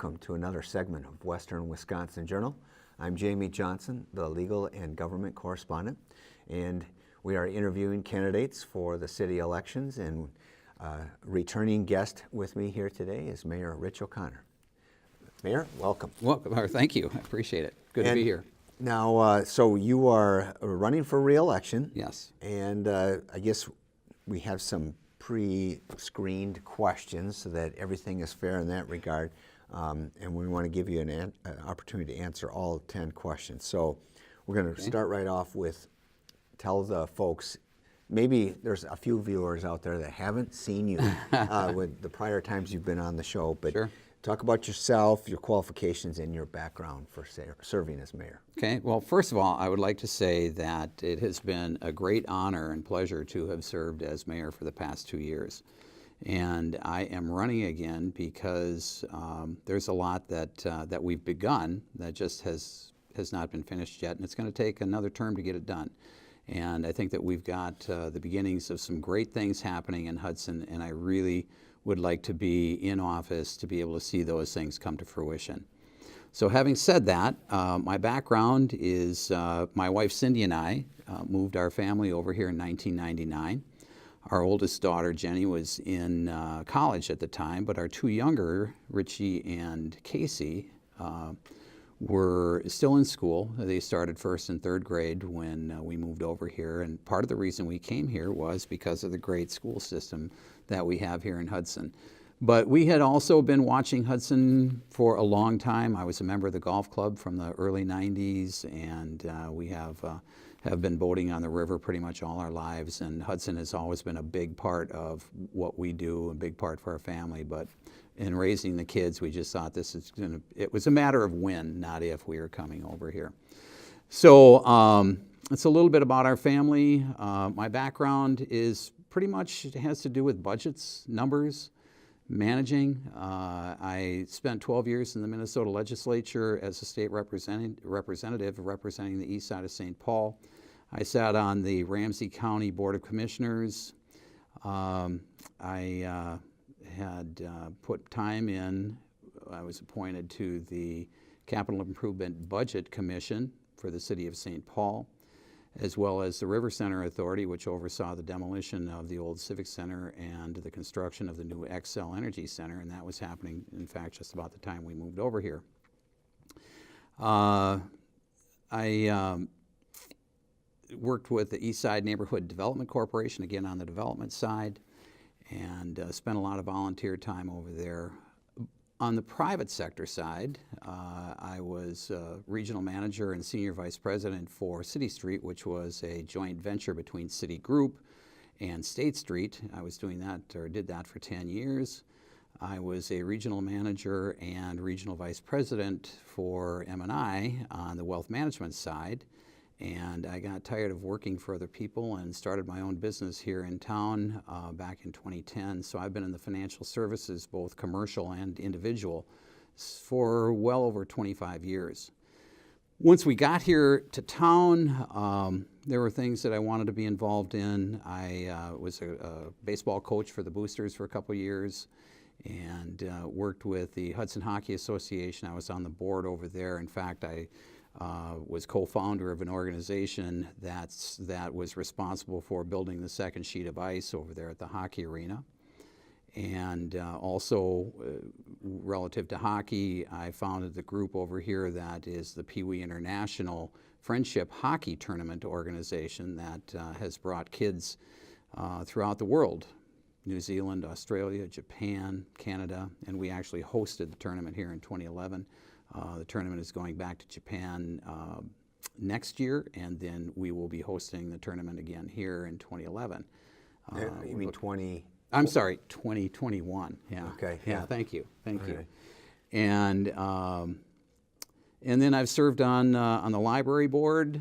welcome to another segment of Western Wisconsin Journal. I'm Jamie Johnson, the legal and government correspondent, and we are interviewing candidates for the city elections, and returning guest with me here today is Mayor Rich O'Connor. Mayor, welcome. Well, thank you. I appreciate it. Good to be here. Now, so you are running for re-election. Yes. And I guess we have some pre-screened questions so that everything is fair in that regard. And we want to give you an opportunity to answer all 10 questions. So we're going to start right off with, tell the folks, maybe there's a few viewers out there that haven't seen you with the prior times you've been on the show, but Sure. Talk about yourself, your qualifications, and your background for serving as mayor. Okay. Well, first of all, I would like to say that it has been a great honor and pleasure to have served as mayor for the past 2 years. And I am running again because there's a lot that we've begun that just has not been finished yet, and it's going to take another term to get it done. And I think that we've got the beginnings of some great things happening in Hudson, and I really would like to be in office to be able to see those things come to fruition. So having said that, my background is my wife Cindy and I moved our family over here in 1999. Our oldest daughter, Jenny, was in college at the time, but our two younger, Richie and Casey, were still in school. They started first and third grade when we moved over here, and part of the reason we came here was because of the great school system that we have here in Hudson. But we had also been watching Hudson for a long time. I was a member of the golf club from the early 90s, and we have been boating on the river pretty much all our lives, and Hudson has always been a big part of what we do, a big part for our family. But in raising the kids, we just thought it was a matter of when, not if, we were coming over here. So it's a little bit about our family. My background is pretty much, it has to do with budgets, numbers, managing. I spent 12 years in the Minnesota legislature as a state representative representing the east side of St. Paul. I sat on the Ramsey County Board of Commissioners. I had put time in. I was appointed to the Capital Improvement Budget Commission for the city of St. Paul, as well as the River Center Authority, which oversaw the demolition of the old Civic Center and the construction of the new Xcel Energy Center, and that was happening, in fact, just about the time we moved over here. I worked with the East Side Neighborhood Development Corporation, again on the development side, and spent a lot of volunteer time over there. On the private sector side, I was regional manager and senior vice president for City Street, which was a joint venture between City Group and State Street. I was doing that, or did that, for 10 years. I was a regional manager and regional vice president for M&I on the wealth management side. And I got tired of working for other people and started my own business here in town back in 2010. So I've been in the financial services, both commercial and individual, for well over 25 years. Once we got here to town, there were things that I wanted to be involved in. I was a baseball coach for the Boosters for a couple of years, and worked with the Hudson Hockey Association. I was on the board over there. In fact, I was co-founder of an organization that was responsible for building the second sheet of ice over there at the hockey arena. And also, relative to hockey, I founded the group over here that is the Pee Wee International Friendship Hockey Tournament organization that has brought kids throughout the world: New Zealand, Australia, Japan, Canada, and we actually hosted the tournament here in 2011. The tournament is going back to Japan next year, and then we will be hosting the tournament again here in 2011. You mean 20? I'm sorry, 2021. Yeah. Okay. Yeah. Thank you. Thank All you. right. And then I've served on the library board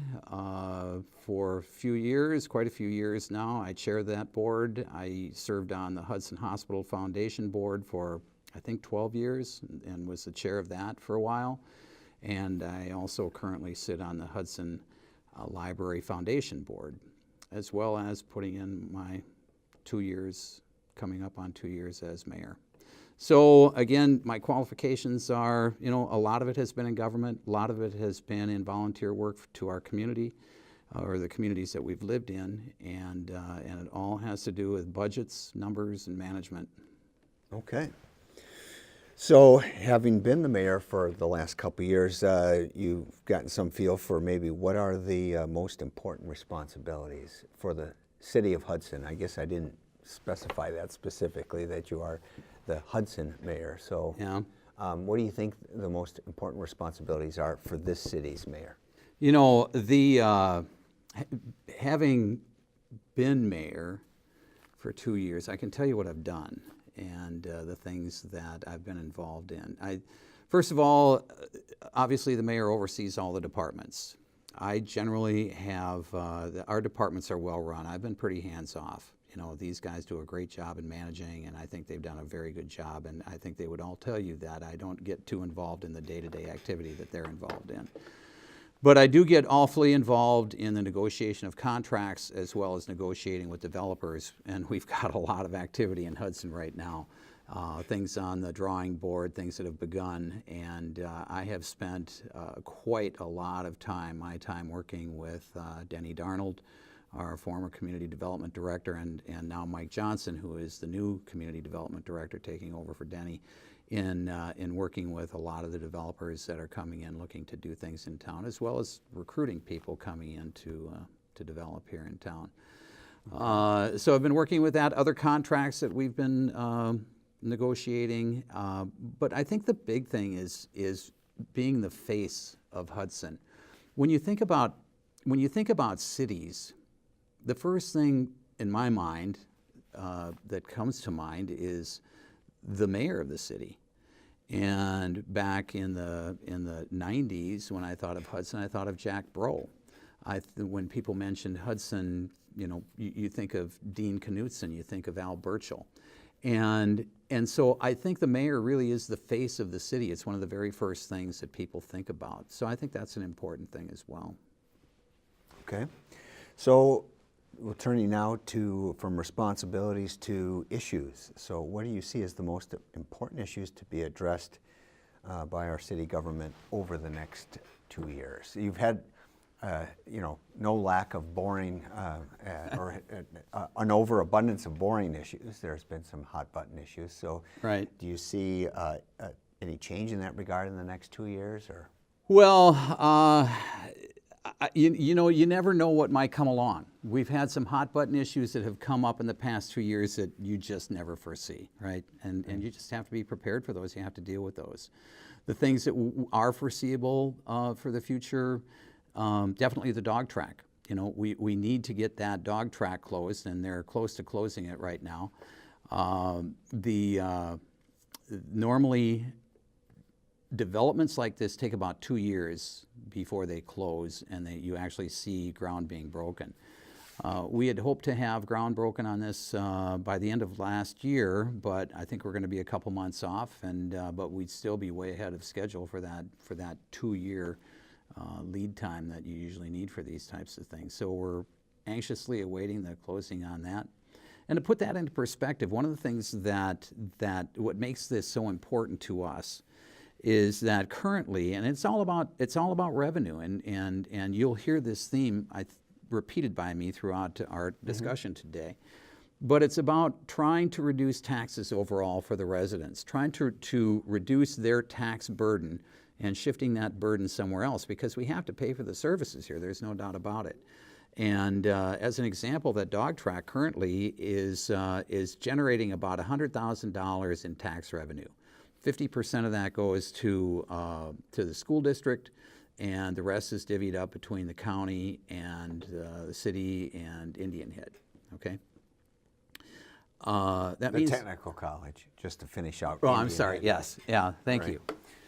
for a few years, quite a few years now. I chair that board. I served on the Hudson Hospital Foundation board for, I think, 12 years, and was the chair of that for a while. And I also currently sit on the Hudson Library Foundation board, as well as putting in my 2 years, coming up on 2 years as mayor. So again, my qualifications are, a lot of it has been in government, a lot of it has been in volunteer work to our community, or the communities that we've lived in, and it all has to do with budgets, numbers, and management. Okay. So, having been the mayor for the last couple of years, you've gotten some feel for maybe what are the most important responsibilities for the city of Hudson. I guess I didn't specify that specifically, that you are the Hudson mayor. So, Yeah. What do you think the most important responsibilities are for this city's mayor? Having been mayor for 2 years, I can tell you what I've done and the things that I've been involved in. First of all, obviously the mayor oversees all the departments. I generally have, our departments are well run. I've been pretty hands off. These guys do a great job in managing, and I think they've done a very good job, and I think they would all tell you that I don't get too involved in the day-to-day activity that they're involved in. But I do get awfully involved in the negotiation of contracts as well as negotiating with developers, and we've got a lot of activity in Hudson right now. Things on the drawing board, things that have begun, and I have spent quite a lot of my time working with Denny Darnold, our former community development director, and now Mike Johnson, who is the new community development director taking over for Denny, in working with a lot of the developers that are coming in looking to do things in town, as well as recruiting people coming in to develop here in town. So I've been working with that, other contracts that we've been negotiating, but I think the big thing is being the face of Hudson. When you think about cities, the first thing in my mind that comes to mind is the mayor of the city. And back in the 90s, when I thought of Hudson, I thought of Jack Breaux. When people mentioned Hudson, you think of Dean Knutson, you think of Al Burchell. And so I think the mayor really is the face of the city. It's one of the very first things that people think about. So I think that's an important thing as well. Okay. So we're turning now from responsibilities to issues. So what do you see as the most important issues to be addressed by our city government over the next 2 years? You've had, no lack of boring or an overabundance of boring issues. There's been some hot button issues. So right. Do you see any change in that regard in the next 2 years? Or? Well, you never know what might come along. We've had some hot button issues that have come up in the past 2 years that you just never foresee, right? And you just have to be prepared for those. You have to deal with those. The things that are foreseeable for the future, definitely the dog track. We need to get that dog track closed, and they're close to closing it right now. Normally, developments like this take about 2 years before they close and you actually see ground being broken. We had hoped to have ground broken on this by the end of last year, but I think we're going to be a couple months off, but we'd still be way ahead of schedule for that 2-year lead time that you usually need for these types of things. So we're anxiously awaiting the closing on that. And to put that into perspective, one of the things that what makes this so important to us is that currently, and it's all about revenue, and you'll hear this theme repeated by me throughout our discussion today, but it's about trying to reduce taxes overall for the residents, trying to reduce their tax burden and shifting that burden somewhere else, because we have to pay for the services here, there's no doubt about it. And as an example, that dog track currently is generating about $100,000 in tax revenue. 50% of that goes to the school district, and the rest is divvied up between the county and the city and Indian Head. Okay. That means the technical college, just to finish out. Oh, I'm sorry. Yes. Yeah. Thank you.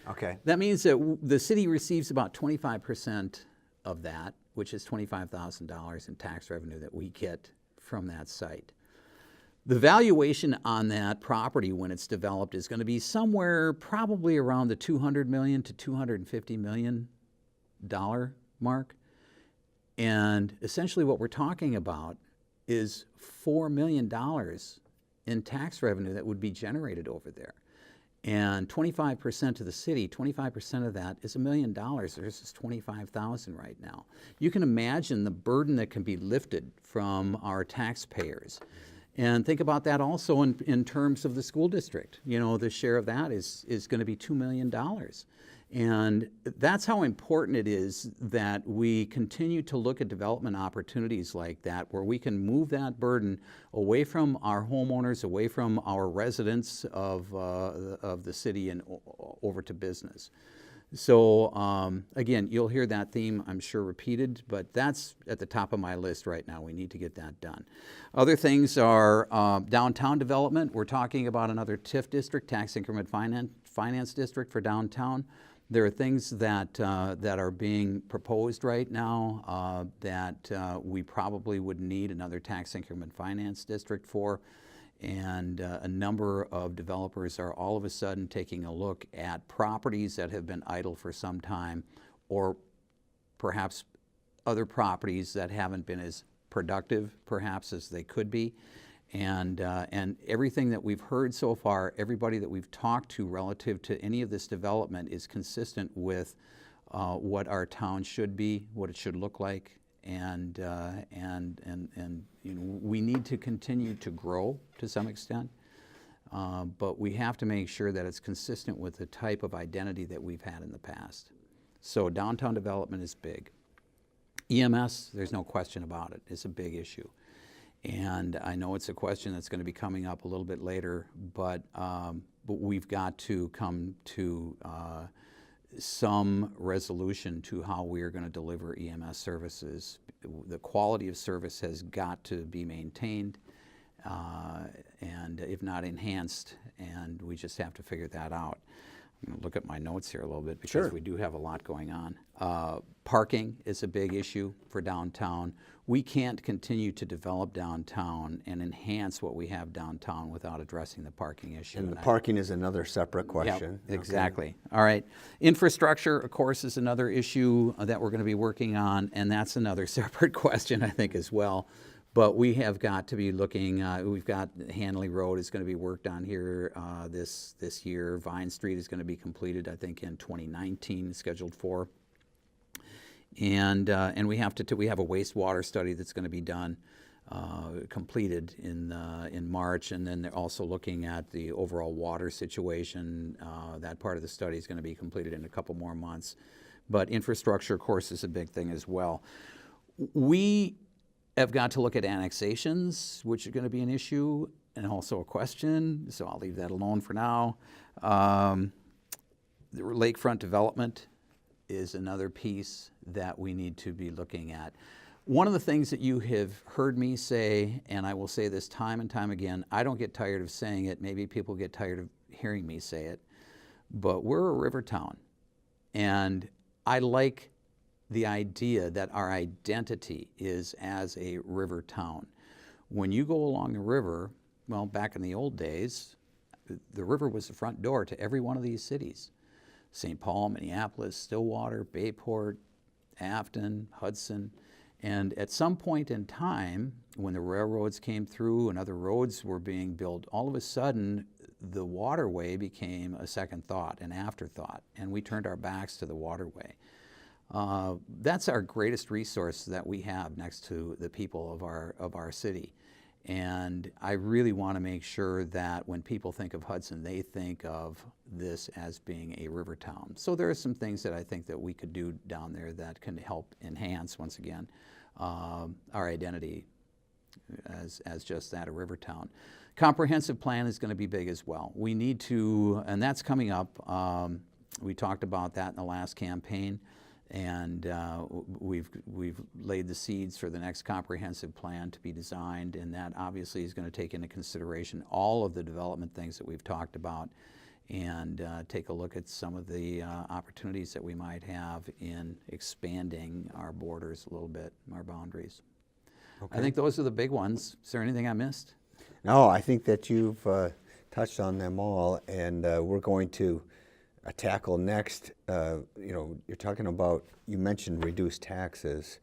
Okay. That means that the city receives about 25% of that, which is $25,000 in tax revenue that we get from that site. The valuation on that property when it's developed is going to be somewhere probably around the $200 million to $250 million mark. And essentially what we're talking about is $4 million in tax revenue that would be generated over there. And 25% of the city, 25% of that is $1 million. There's just 25,000 right now. You can imagine the burden that can be lifted from our taxpayers. And think about that also in terms of the school district. You know, the share of that is going to be $2 million. And that's how important it is that we continue to look at development opportunities like that, where we can move that burden away from our homeowners, away from our residents of the city, and over to business. So again, you'll hear that theme, I'm sure, repeated, but that's at the top of my list right now. We need to get that done. Other things are downtown development. We're talking about another TIF district, tax increment finance district for downtown. There are things that are being proposed right now that we probably would need another tax increment finance district for. And a number of developers are all of a sudden taking a look at properties that have been idle for some time, or perhaps other properties that haven't been as productive perhaps as they could be. And everything that we've heard so far, everybody that we've talked to relative to any of this development is consistent with what our town should be, what it should look like. And you know, we need to continue to grow to some extent, but we have to make sure that it's consistent with the type of identity that we've had in the past. So downtown development is big. EMS, there's no question about it, it's a big issue. And I know it's a question that's going to be coming up a little bit later, but we've got to come to some resolution to how we are going to deliver EMS services. The quality of service has got to be maintained, and if not enhanced, and we just have to figure that out. I'm going to look at my notes here a little bit because Sure. we do have a lot going on. Parking is a big issue for downtown. We can't continue to develop downtown and enhance what we have downtown without addressing the parking issue. And the parking is another separate question. Yep, exactly. All right. Infrastructure, of course, is another issue that we're going to be working on, and that's another separate question, I think, as well. But we have got to be looking, we've got Hanley Road is going to be worked on here this year. Vine Street is going to be completed, I think, in 2019, scheduled for. And we have a wastewater study that's going to be done, completed in March, and then they're also looking at the overall water situation. That part of the study is going to be completed in a couple more months. But infrastructure, of course, is a big thing as well. We have got to look at annexations, which are going to be an issue and also a question, so I'll leave that alone for now. The lakefront development is another piece that we need to be looking at. One of the things that you have heard me say, and I will say this time and time again, I don't get tired of saying it, maybe people get tired of hearing me say it, but we're a river town. And I like the idea that our identity is as a river town. When you go along the river, well, back in the old days, the river was the front door to every one of these cities. St. Paul, Minneapolis, Stillwater, Bayport, Afton, Hudson. And at some point in time, when the railroads came through and other roads were being built, all of a sudden, the waterway became a second thought, an afterthought, and we turned our backs to the waterway. That's our greatest resource that we have next to the people of our city. And I really want to make sure that when people think of Hudson, they think of this as being a river town. So there are some things that I think that we could do down there that can help enhance, once again, our identity as just that, a river town. Comprehensive plan is going to be big as well. We need to, and that's coming up. We talked about that in the last campaign. And we've laid the seeds for the next comprehensive plan to be designed, and that obviously is going to take into consideration all of the development things that we've talked about, and take a look at some of the opportunities that we might have in expanding our borders a little bit, our boundaries. Okay. I think those are the big ones. Is there anything I missed? No, I think that you've touched on them all, and we're going to tackle next, you're talking about, you mentioned reduced taxes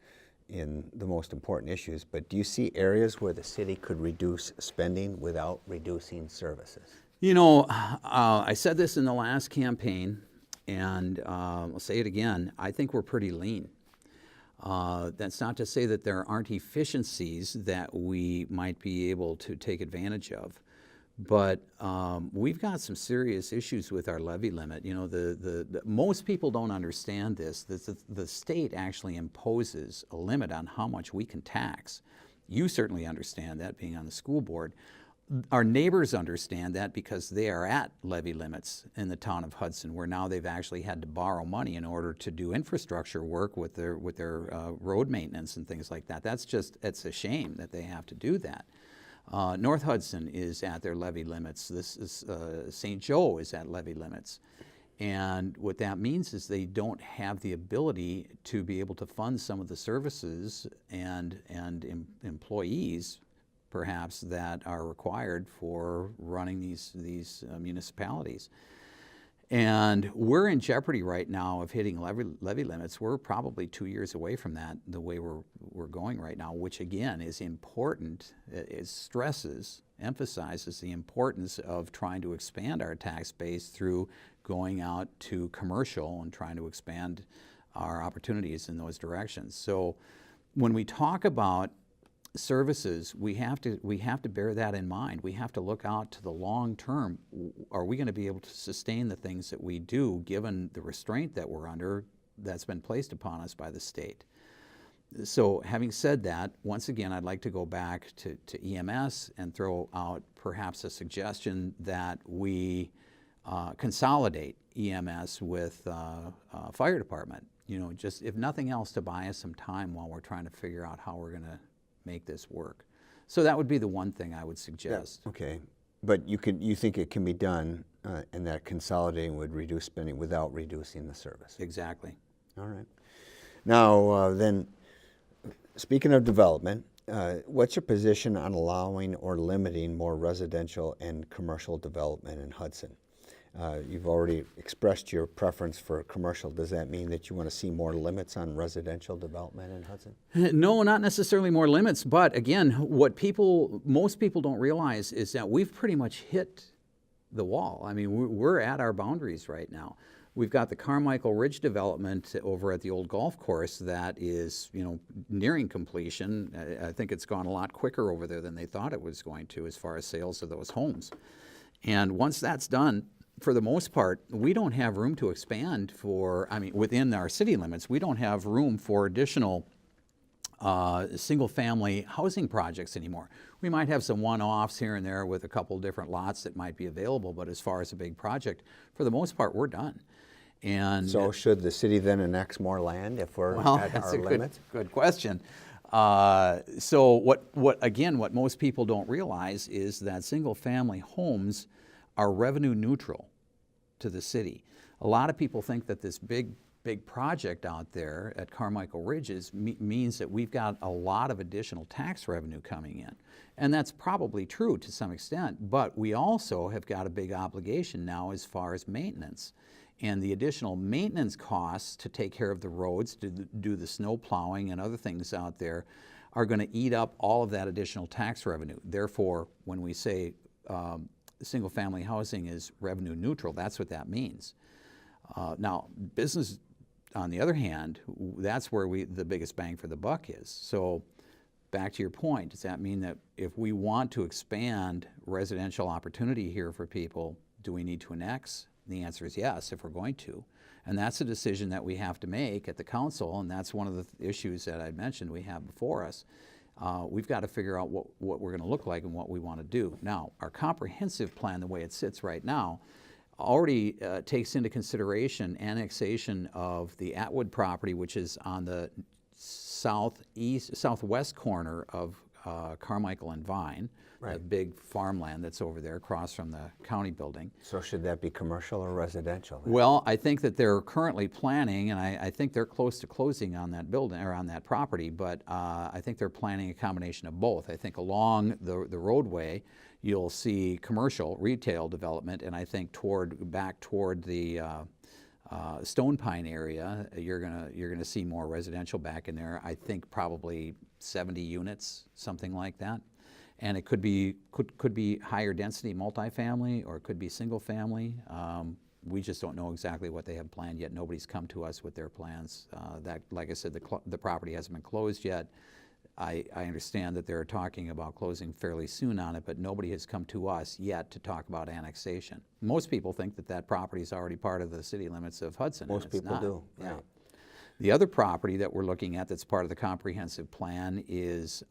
in the most important issues, but do you see areas where the city could reduce spending without reducing services? You know, I said this in the last campaign, and I'll say it again. I think we're pretty lean. That's not to say that there aren't efficiencies that we might be able to take advantage of, but we've got some serious issues with our levy limit. You know, most people don't understand this. The state actually imposes a limit on how much we can tax. You certainly understand that, being on the school board. Our neighbors understand that because they are at levy limits in the town of Hudson, where now they've actually had to borrow money in order to do infrastructure work with their road maintenance and things like that. It's a shame that they have to do that. North Hudson is at their levy limits. This is St. Joe is at levy limits. And what that means is they don't have the ability to be able to fund some of the services and employees perhaps that are required for running these municipalities. And we're in jeopardy right now of hitting levy limits. We're probably 2 years away from that, the way we're going right now, which again is important. It emphasizes the importance of trying to expand our tax base through going out to commercial and trying to expand our opportunities in those directions. So when we talk about services, we have to bear that in mind. We have to look out to the long term. Are we going to be able to sustain the things that we do, given the restraint that we're under that's been placed upon us by the state? So having said that, once again, I'd like to go back to EMS and throw out perhaps a suggestion that we consolidate EMS with fire department. You know, just if nothing else, to buy us some time while we're trying to figure out how we're going to make this work. So that would be the one thing I would suggest. Yeah, okay, but you think it can be done, and that consolidating would reduce spending without reducing the service? Exactly. All right. Now then, speaking of development, what's your position on allowing or limiting more residential and commercial development in Hudson? You've already expressed your preference for commercial. Does that mean that you want to see more limits on residential development in Hudson? No, not necessarily more limits, but again, what most people don't realize is that we've pretty much hit the wall. I mean, we're at our boundaries right now. We've got the Carmichael Ridge development over at the old golf course that is, you know, nearing completion. I think it's gone a lot quicker over there than they thought it was going to as far as sales of those homes. And once that's done, for the most part, we don't have room to expand within our city limits, we don't have room for additional single-family housing projects anymore. We might have some one-offs here and there with a couple different lots that might be available, but as far as a big project, for the most part, we're done. And so should the city then annex more land if we're at that's our limits? Good question. So what most people don't realize is that single-family homes are revenue neutral to the city. A lot of people think that this big project out there at Carmichael Ridge means that we've got a lot of additional tax revenue coming in. And that's probably true to some extent, but we also have got a big obligation now as far as maintenance. And the additional maintenance costs to take care of the roads, to do the snow plowing and other things out there, are going to eat up all of that additional tax revenue. Therefore, when we say single-family housing is revenue neutral, that's what that means. Now, business, on the other hand, that's where the biggest bang for the buck is. So back to your point, does that mean that if we want to expand residential opportunity here for people, do we need to annex? The answer is yes, if we're going to. And that's a decision that we have to make at the council, and that's one of the issues that I mentioned we have before us. We've got to figure out what we're going to look like and what we want to do. Now, our comprehensive plan, the way it sits right now, already takes into consideration annexation of the Atwood property, which is on the southwest corner of Carmichael and Vine, right. The big farmland that's over there across from the county building. So should that be commercial or residential? Well, I think that they're currently planning, and I think they're close to closing on that building or on that property, but I think they're planning a combination of both. I think along the roadway, you'll see commercial retail development, and I think back toward the Stone Pine area, you're gonna see more residential back in there. I think probably 70 units, something like that. And it could be higher density multifamily, or it could be single family. We just don't know exactly what they have planned yet. Nobody's come to us with their plans. That, like I said, the property hasn't been closed yet. I understand that they're talking about closing fairly soon on it, but nobody has come to us yet to talk about annexation. Most people think that that property is already part of the city limits of Hudson. Most people do, Yeah. right. The other property that we're looking at that's part of the comprehensive plan is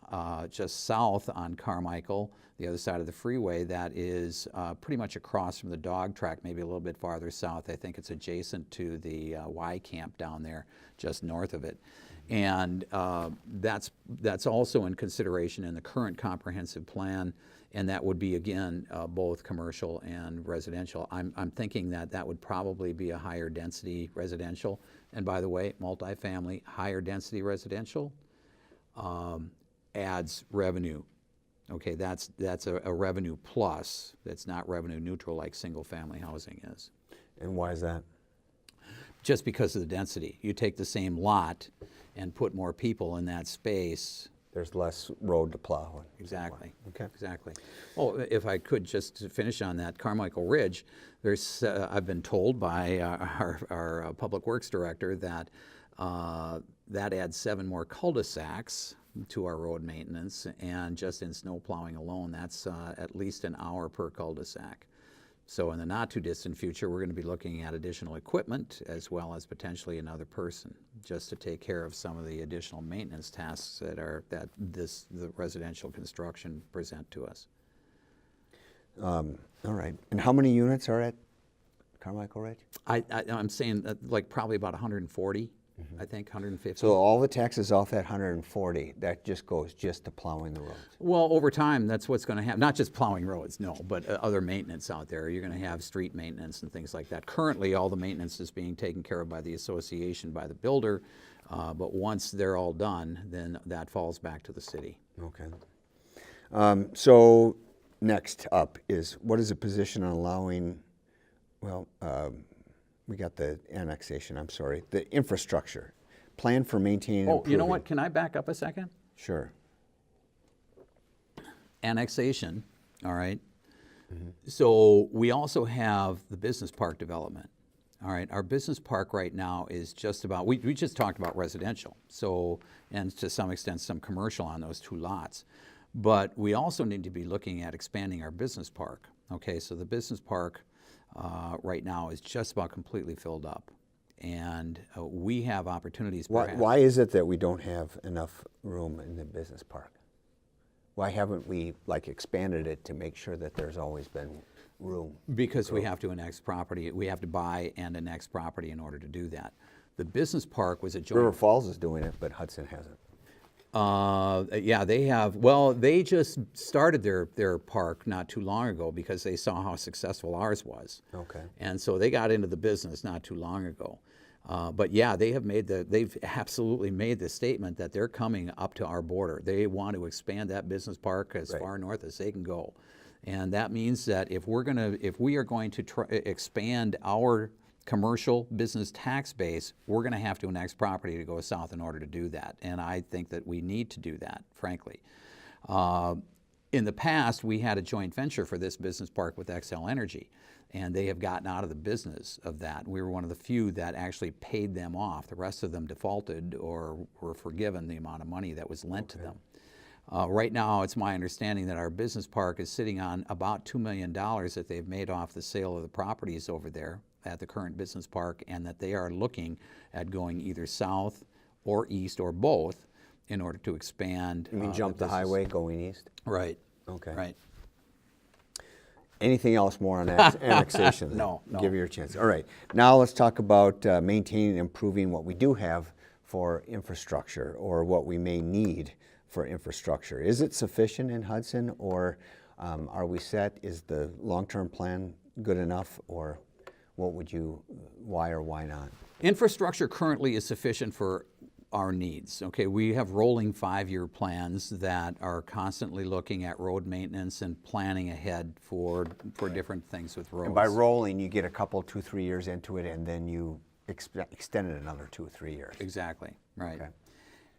just south on Carmichael, the other side of the freeway, that is pretty much across from the dog track, maybe a little bit farther south. I think it's adjacent to the Y camp down there, just north of it. And that's also in consideration in the current comprehensive plan, and that would be, again, both commercial and residential. I'm thinking that that would probably be a higher density residential. And by the way, multifamily, higher density residential adds revenue. Okay, that's a revenue plus. That's not revenue neutral like single family housing is. And why is that? Just because of the density. You take the same lot and put more people in that space. There's less road to plow. Exactly. Okay. Exactly. Oh, if I could just to finish on that, Carmichael Ridge, there's, I've been told by our Public Works Director that that adds 7 more cul-de-sacs to our road maintenance, and just in snow plowing alone, that's at least an hour per cul-de-sac. So in the not too distant future, we're going to be looking at additional equipment as well as potentially another person, just to take care of some of the additional maintenance tasks that the residential construction present to us. All right. And how many units are at Carmichael Ridge? I'm saying like probably about 140, I think 150. So all the taxes off that 140, that just goes just to plowing the roads? Well, over time, that's what's going to happen. Not just plowing roads, no, but other maintenance out there. You're going to have street maintenance and things like that. Currently, all the maintenance is being taken care of by the association, by the builder, but once they're all done, then that falls back to the city. Okay. So next up is, what is the position on allowing, well, we got the annexation, I'm sorry, the infrastructure, plan for maintaining and Oh, you know improving. what? Can I back up a second? Sure. Annexation, all right? So we also have the business park development. All right, our business park right now is just about, we just talked about residential, so, and to some extent some commercial on those 2 lots. But we also need to be looking at expanding our business park. Okay, so the business park right now is just about completely filled up. And we have opportunities perhaps. Why is it that we don't have enough room in the business park? Why haven't we expanded it to make sure that there's always been room? Because we have to annex property, we have to buy and annex property in order to do that. The business park was a joint. River Falls is doing it, but Hudson hasn't. Yeah, they have. Well, they just started their park not too long ago because they saw how successful ours was. Okay. And so they got into the business not too long ago. But yeah, they've absolutely made the statement that they're coming up to our border. They want to expand that business park as far north as they can go. And that means that if we are going to expand our commercial business tax base, we're going to have to annex property to go south in order to do that. And I think that we need to do that, frankly. In the past, we had a joint venture for this business park with Xcel Energy, and they have gotten out of the business of that. We were one of the few that actually paid them off. The rest of them defaulted or were forgiven the amount of money that was lent to them. Right now, it's my understanding that our business park is sitting on about $2 million that they've made off the sale of the properties over there at the current business park, and that they are looking at going either south or east or both in order to expand. You mean jump the highway going east? Right. Okay. Right. Anything else more on annexation? then? No. Give you your chance. All right. Now let's talk about maintaining and improving what we do have for infrastructure, or what we may need for infrastructure. Is it sufficient in Hudson, or are we set? Is the long-term plan good enough, or why or why not? Infrastructure currently is sufficient for our needs. Okay, we have rolling 5-year plans that are constantly looking at road maintenance and planning ahead for different things with roads. And by rolling, you get a couple, 2-3 years into it, and then you extend it another 2 or 3 years. Exactly, right. Okay.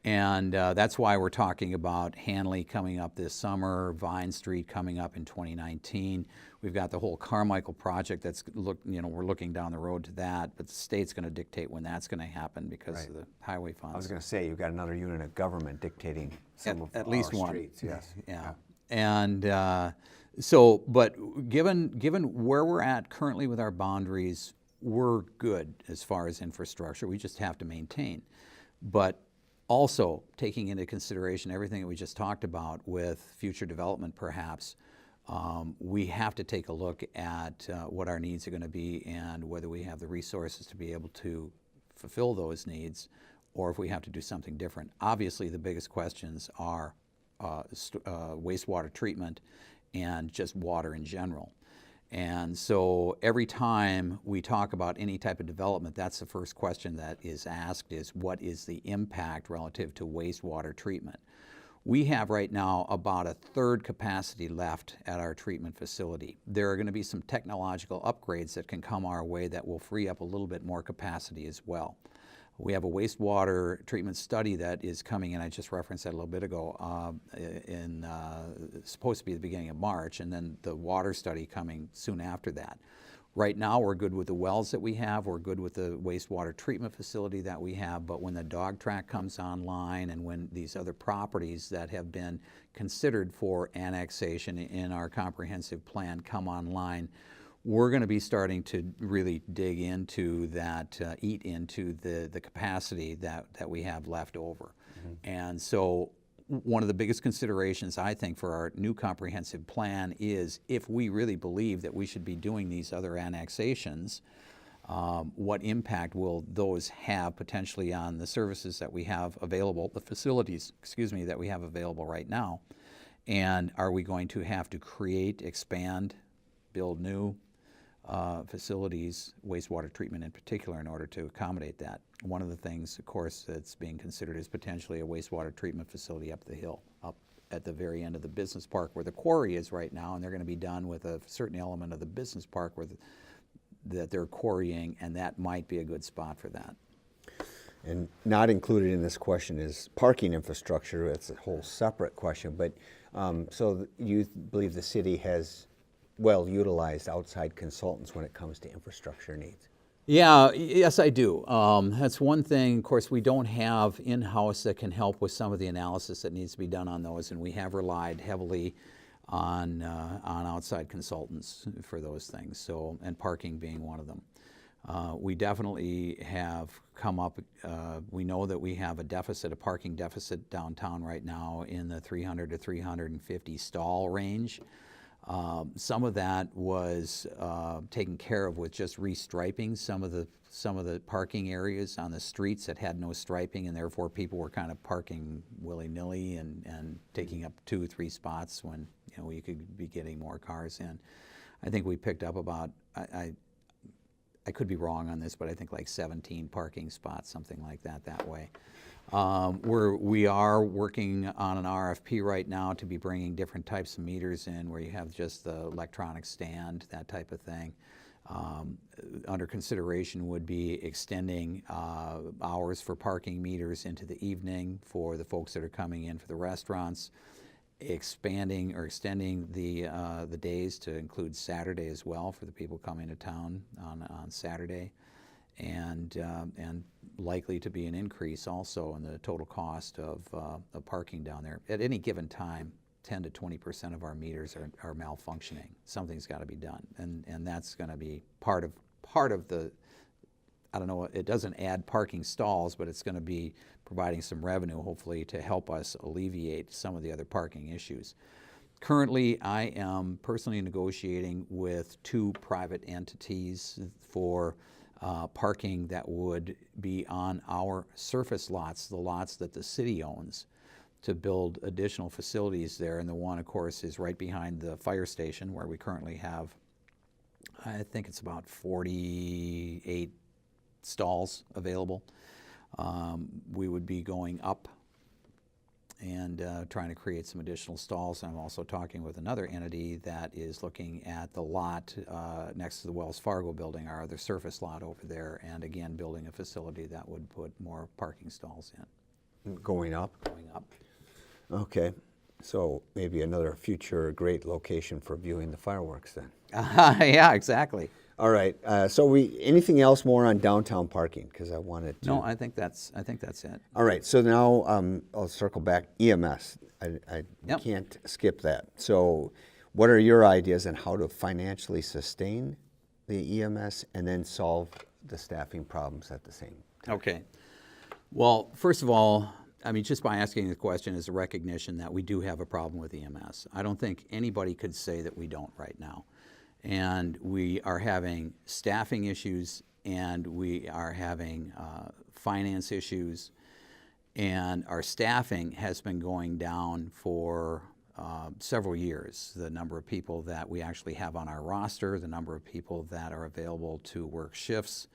And that's why we're talking about Hanley coming up this summer, Vine Street coming up in 2019. We've got the whole Carmichael project that's we're looking down the road to that, but the state's going to dictate when that's going to happen because Right. of the highway funds. I was going to say, you've got another unit of government dictating some of At our least one. streets. Yes. Yeah. And so, but given where we're at currently with our boundaries, we're good as far as infrastructure. We just have to maintain. But also taking into consideration everything that we just talked about with future development perhaps, we have to take a look at what our needs are going to be and whether we have the resources to be able to fulfill those needs or if we have to do something different. Obviously, the biggest questions are wastewater treatment and just water in general. And so every time we talk about any type of development, that's the first question that is asked is what is the impact relative to wastewater treatment? We have right now about a third capacity left at our treatment facility. There are going to be some technological upgrades that can come our way that will free up a little bit more capacity as well. We have a wastewater treatment study that is coming in. I just referenced that a little bit ago. It's supposed to be the beginning of March, and then the water study coming soon after that. Right now, we're good with the wells that we have. We're good with the wastewater treatment facility that we have. But when the dog track comes online and when these other properties that have been considered for annexation in our comprehensive plan come online, we're going to be starting to really dig into that, eat into the capacity that we have left over. Mm-hmm. And so one of the biggest considerations, I think, for our new comprehensive plan is if we really believe that we should be doing these other annexations, what impact will those have potentially on the services that we have available, the facilities, that we have available right now? And are we going to have to create, expand, build new facilities, wastewater treatment in particular, in order to accommodate that? One of the things, of course, that's being considered is potentially a wastewater treatment facility up the hill, up at the very end of the business park where the quarry is right now, and they're going to be done with a certain element of the business park where that they're quarrying, and that might be a good spot for that. And not included in this question is parking infrastructure. It's a whole separate question, but so you believe the city has well-utilized outside consultants when it comes to infrastructure needs? Yeah, yes, I do. That's one thing. Of course, we don't have in-house that can help with some of the analysis that needs to be done on those, and we have relied heavily on outside consultants for those things. So, and parking being one of them. We definitely have come up. We know that we have a parking deficit downtown right now in the 300 to 350 stall range. Some of that was taken care of with just restriping some of the parking areas on the streets that had no striping, and therefore people were kind of parking willy-nilly and taking up 2 or 3 spots when you could be getting more cars in. I think we picked up about I could be wrong on this, but I think like 17 parking spots, something like that way. We are working on an RFP right now to be bringing different types of meters in where you have just the electronic stand, that type of thing. Under consideration would be extending hours for parking meters into the evening for the folks that are coming in for the restaurants, expanding or extending the days to include Saturday as well for the people coming to town on Saturday. And likely to be an increase also in the total cost of parking down there. At any given time, 10 to 20% of our meters are malfunctioning. Something's got to be done, and that's going to be part of the. I don't know. It doesn't add parking stalls, but it's going to be providing some revenue, hopefully, to help us alleviate some of the other parking issues. Currently, I am personally negotiating with 2 private entities for parking that would be on our surface lots, the lots that the city owns, to build additional facilities there. And the one, of course, is right behind the fire station where we currently have, I think it's about 48 stalls available. We would be going up and trying to create some additional stalls. I'm also talking with another entity that is looking at the lot next to the Wells Fargo building, our other surface lot over there, and again building a facility that would put more parking stalls in. Going up? going up. Okay. So maybe another future great location for viewing the fireworks then. Yeah, exactly. All right. Anything else more on downtown parking? Because I wanted to. No, I think that's it. All right. So now I'll circle back. EMS. I Yep. can't skip that. So, what are your ideas on how to financially sustain the EMS and then solve the staffing problems at the same time? Okay. Well, first of all, I mean, just by asking the question is a recognition that we do have a problem with EMS. I don't think anybody could say that we don't right now. And we are having staffing issues, and we are having finance issues, and our staffing has been going down for several years. The number of people that we actually have on our roster, the number of people that are available to work shifts,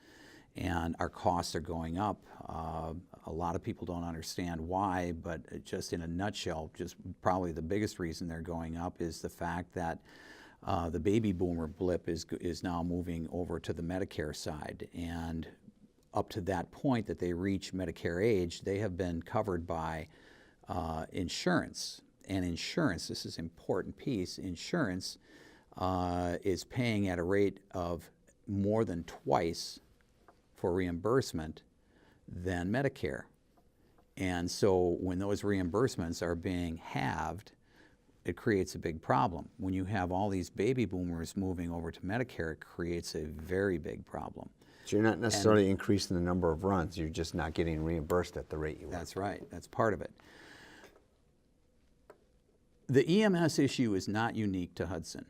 and our costs are going up. A lot of people don't understand why, but just in a nutshell, just probably the biggest reason they're going up is the fact that the baby boomer blip is now moving over to the Medicare side, and up to that point that they reach Medicare age, they have been covered by insurance. And insurance, this is an important piece, insurance is paying at a rate of more than twice for reimbursement than Medicare. And so when those reimbursements are being halved, it creates a big problem. When you have all these baby boomers moving over to Medicare, it creates a very big problem. So you're not necessarily increasing the number of runs. You're just not getting reimbursed at the rate you want. That's right. That's part of it. The EMS issue is not unique to Hudson.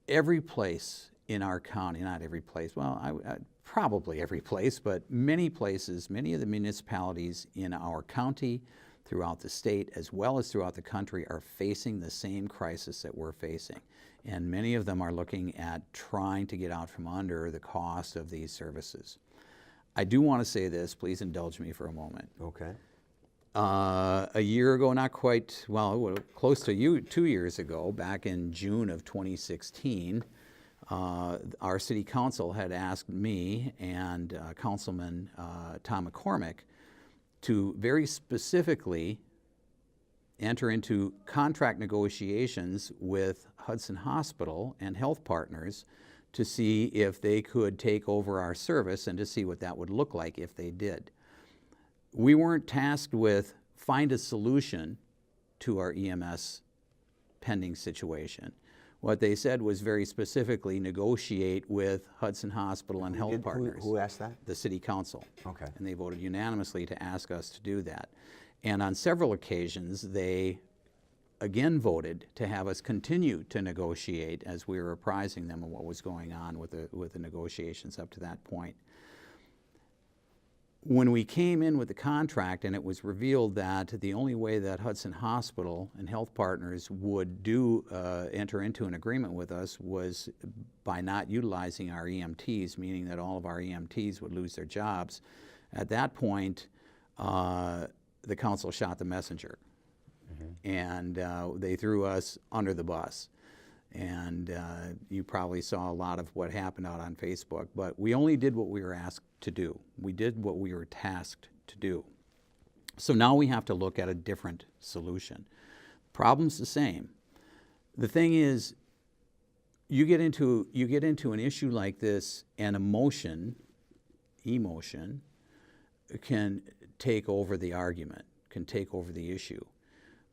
Every place in our county, not every place, well, probably every place, but many places, many of the municipalities in our county, throughout the state, as well as throughout the country, are facing the same crisis that we're facing. And many of them are looking at trying to get out from under the cost of these services. I do want to say this, please indulge me for a moment. Okay. A year ago, not quite, well, close to 2 years ago, back in June of 2016, our city council had asked me and Councilman Tom McCormick to very specifically enter into contract negotiations with Hudson Hospital and health partners to see if they could take over our service and to see what that would look like if they did. We weren't tasked with find a solution to our EMS pending situation. What they said was very specifically negotiate with Hudson Hospital and health partners. Who asked that? The city council. Okay. And they voted unanimously to ask us to do that. And on several occasions, they again voted to have us continue to negotiate as we were apprising them of what was going on with the negotiations up to that point. When we came in with the contract and it was revealed that the only way that Hudson Hospital and health partners would enter into an agreement with us was by not utilizing our EMTs, meaning that all of our EMTs would lose their jobs, at that point, the council shot the messenger. Mm-hmm. And they threw us under the bus. And you probably saw a lot of what happened out on Facebook, but we only did what we were asked to do. We did what we were tasked to do. So now we have to look at a different solution. Problem's the same. The thing is, you get into an issue like this, and emotion can take over the argument, can take over the issue.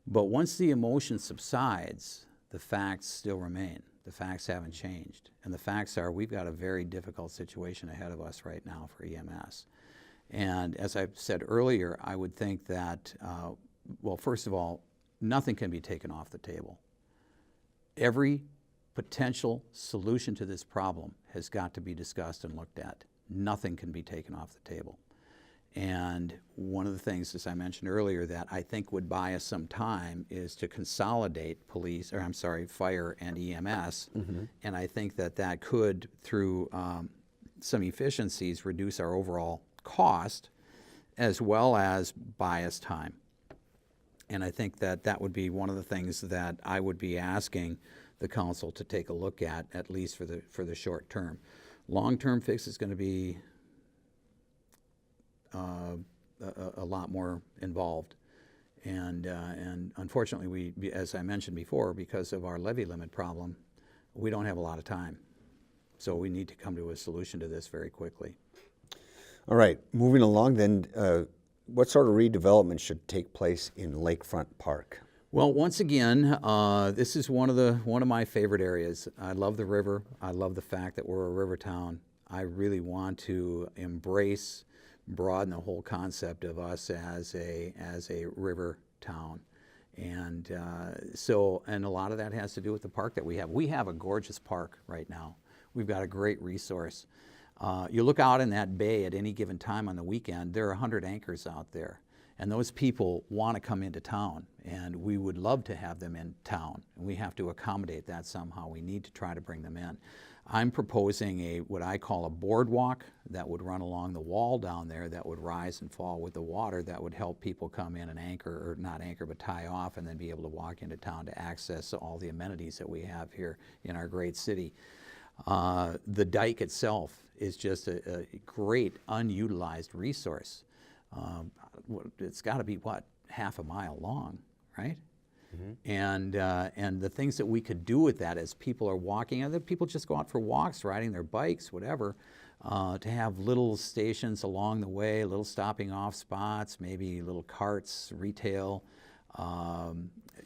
But once the emotion subsides, the facts still remain. The facts haven't changed. And the facts are we've got a very difficult situation ahead of us right now for EMS. And as I said earlier, I would think that, well, first of all, nothing can be taken off the table. Every potential solution to this problem has got to be discussed and looked at. Nothing can be taken off the table. And one of the things, as I mentioned earlier, that I think would buy us some time is to consolidate fire and EMS. Mm-hmm. And I think that could, through some efficiencies, reduce our overall cost as well as buy us time. And I think that would be one of the things that I would be asking the council to take a look at least for the short term. Long-term fix is going to be a lot more involved. And unfortunately, as I mentioned before, because of our levy limit problem, we don't have a lot of time. So we need to come to a solution to this very quickly. All right, moving along then, what sort of redevelopment should take place in Lakefront Park? Well, once again, this is one of my favorite areas. I love the river. I love the fact that we're a river town. I really want to broaden the whole concept of us as a river town. And and a lot of that has to do with the park that we have. We have a gorgeous park right now. We've got a great resource. You look out in that bay at any given time on the weekend, there are 100 anchors out there. And those people want to come into town, and we would love to have them in town. And we have to accommodate that somehow. We need to try to bring them in. I'm proposing what I call a boardwalk that would run along the wall down there that would rise and fall with the water, that would help people come in and anchor, or not anchor, but tie off, and then be able to walk into town to access all the amenities that we have here in our great city. The dike itself is just a great unutilized resource. It's got to be, half a mile long, right? Mm-hmm. And the things that we could do with that as people are walking, other people just go out for walks, riding their bikes, whatever, to have little stations along the way, little stopping off spots, maybe little carts, retail,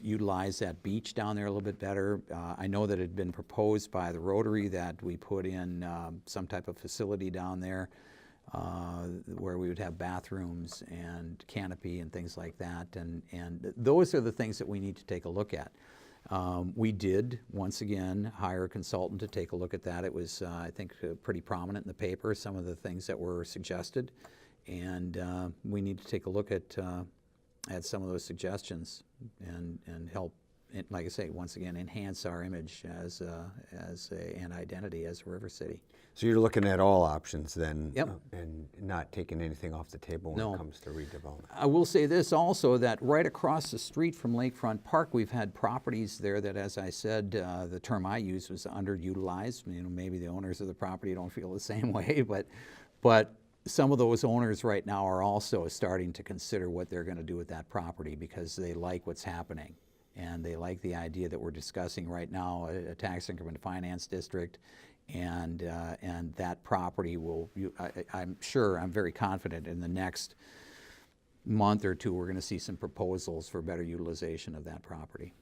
utilize that beach down there a little bit better. I know that it had been proposed by the Rotary that we put in some type of facility down there where we would have bathrooms and canopy and things like that. And those are the things that we need to take a look at. We did, once again, hire a consultant to take a look at that. It was, I think, pretty prominent in the paper, some of the things that were suggested. And we need to take a look at some of those suggestions and help, like I say, once again, enhance our image as an identity as a river city. So you're looking at all options then, yep. And not taking anything off the table when it comes to redevelopment. I will say this also, that right across the street from Lakefront Park, we've had properties there that, as I said, the term I used was underutilized. Maybe the owners of the property don't feel the same way, but some of those owners right now are also starting to consider what they're going to do with that property because they like what's happening. And they like the idea that we're discussing right now, a tax increment finance district, and that property will, I'm very confident in the next month or two we're going to see some proposals for better utilization of that property.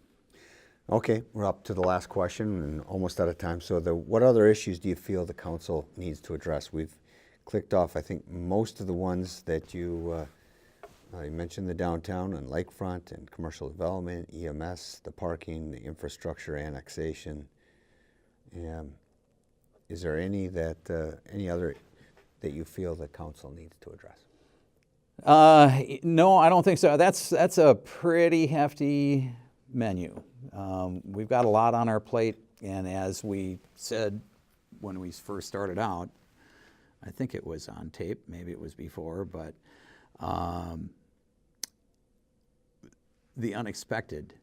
Okay, we're up to the last question and almost out of time. So what other issues do you feel the council needs to address? We've clicked off, I think, most of the ones that you mentioned, the downtown and lakefront and commercial development, EMS, the parking, the infrastructure annexation. Is there any other that you feel the council needs to address? No, I don't think so. That's a pretty hefty menu. We've got a lot on our plate, and as we said when we first started out, I think it was on tape, maybe it was before, but the unexpected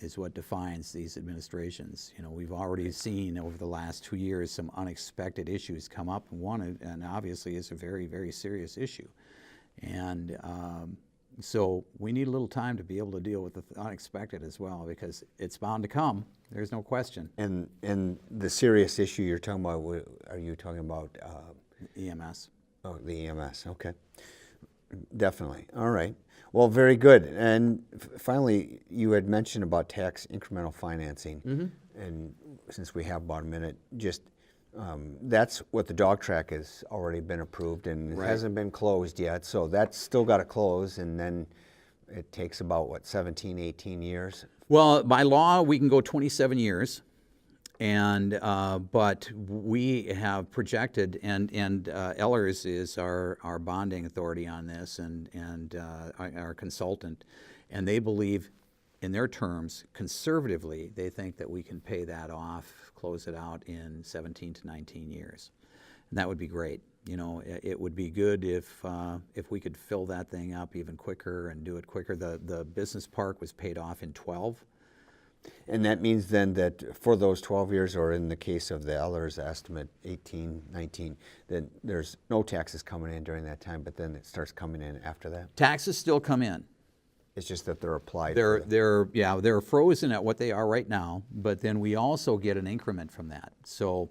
is what defines these administrations. We've already seen over the last 2 years some unexpected issues come up, and obviously is a very, very serious issue. And so we need a little time to be able to deal with the unexpected as well, because it's bound to come. There's no question. And the serious issue you're talking about, are you talking about? EMS. Oh, the EMS, okay. Definitely. All right. Well, very good. And finally, you had mentioned about tax incremental financing. Mm-hmm. And since we have about a minute, just that's what the dog track has already been approved, and it hasn't been closed yet. So that's still got to close, and then it takes about, 17, 18 years? Well, by law, we can go 27 years. And but we have projected, and Ellers is our bonding authority on this, and our consultant, and they believe, in their terms, conservatively, they think that we can pay that off, close it out in 17 to 19 years, and that would be great. It would be good if we could fill that thing up even quicker and do it quicker. The business park was paid off in 12. And that means then that for those 12 years, or in the case of the Eller's estimate, 18, 19, then there's no taxes coming in during that time, but then it starts coming in after that? Taxes still come in. It's just that they're applied. They're frozen at what they are right now, but then we also get an increment from that. So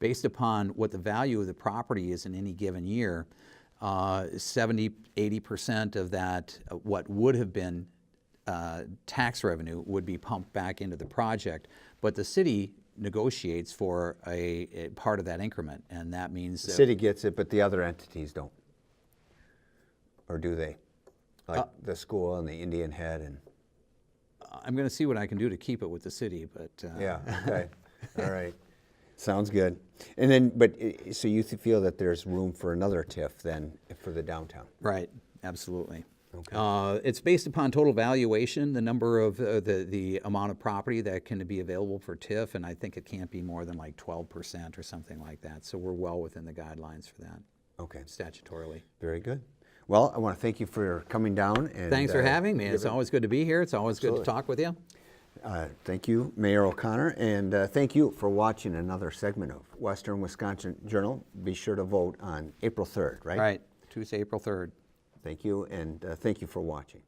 based upon what the value of the property is in any given year, 70, 80% of that, what would have been tax revenue would be pumped back into the project, but the city negotiates for a part of that increment, and that means The city gets it, but the other entities don't? Or do they? Like the school and the Indian Head and... I'm going to see what I can do to keep it with the city, but Yeah, okay, all right. Sounds good. And then, so you feel that there's room for another TIF then for the downtown? Right, absolutely. Okay. It's based upon total valuation, the number of the amount of property that can be available for TIF, and I think it can't be more than like 12% or something like that. So we're well within the guidelines for that. Okay. Statutorily. Very good. Well, I want to thank you for coming down. And Thanks for having me. It's always good to be here. It's always good to talk with you. Thank you, Mayor O'Connor, and thank you for watching another segment of Western Wisconsin Journal. Be sure to vote on April 3rd, right? Right, Tuesday, April 3rd. Thank you, and thank you for watching.